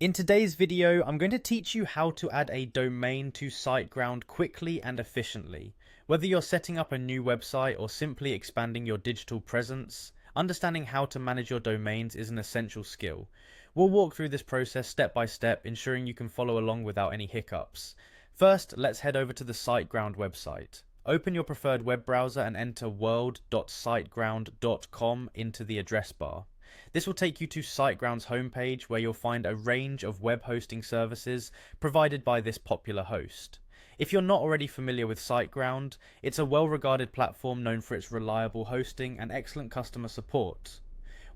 In today's video, I'm going to teach you how to add a domain to SiteGround quickly and efficiently. Whether you're setting up a new website or simply expanding your digital presence, understanding how to manage your domains is an essential skill. We'll walk through this process step by step, ensuring you can follow along without any hiccups. First, let's head over to the SiteGround website. Open your preferred web browser and enter world.siteground.com into the address bar. This will take you to SiteGround's homepage, where you'll find a range of web hosting services provided by this popular host. If you're not already familiar with SiteGround, it's a well-regarded platform known for its reliable hosting and excellent customer support.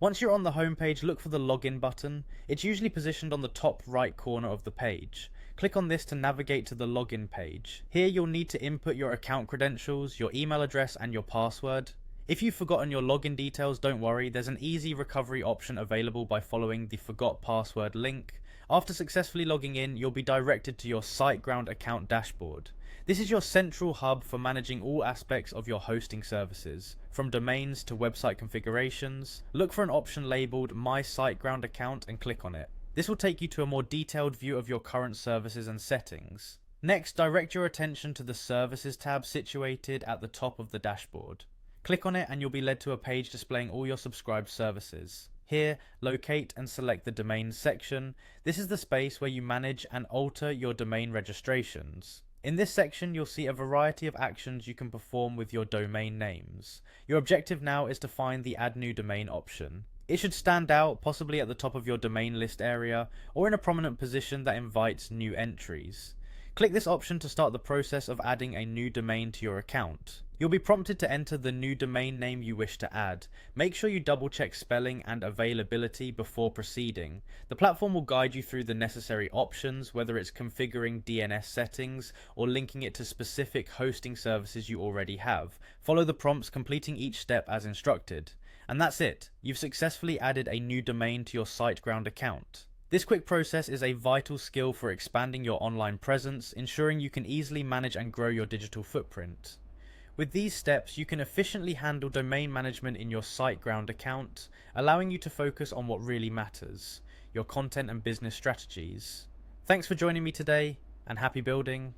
Once you're on the homepage, look for the login button. It's usually positioned on the top right corner of the page. Click on this to navigate to the login page. Here you'll need to input your account credentials, your email address and your password. If you've forgotten your login details, don't worry, there's an easy recovery option available by following the forgot password link. After successfully logging in, you'll be directed to your SiteGround account dashboard. This is your central hub for managing all aspects of your hosting services, from domains to website configurations. Look for an option labeled My SiteGround Account and click on it. This will take you to a more detailed view of your current services and settings. Next, direct your attention to the Services tab situated at the top of the dashboard. Click on it and you'll be led to a page displaying all your subscribed services. Here, locate and select the Domains section. This is the space where you manage and alter your domain registrations. In this section, you'll see a variety of actions you can perform with your domain names. Your objective now is to find the Add New Domain option. It should stand out, possibly at the top of your domain list area, or in a prominent position that invites new entries. Click this option to start the process of adding a new domain to your account. You'll be prompted to enter the new domain name you wish to add. Make sure you double check spelling and availability before proceeding. The platform will guide you through the necessary options, whether it's configuring DNS settings or linking it to specific hosting services you already have. Follow the prompts, completing each step as instructed. And that's it. You've successfully added a new domain to your SiteGround account. This quick process is a vital skill for expanding your online presence, ensuring you can easily manage and grow your digital footprint. With these steps, you can efficiently handle domain management in your SiteGround account, allowing you to focus on what really matters, your content and business strategies. Thanks for joining me today, and happy building.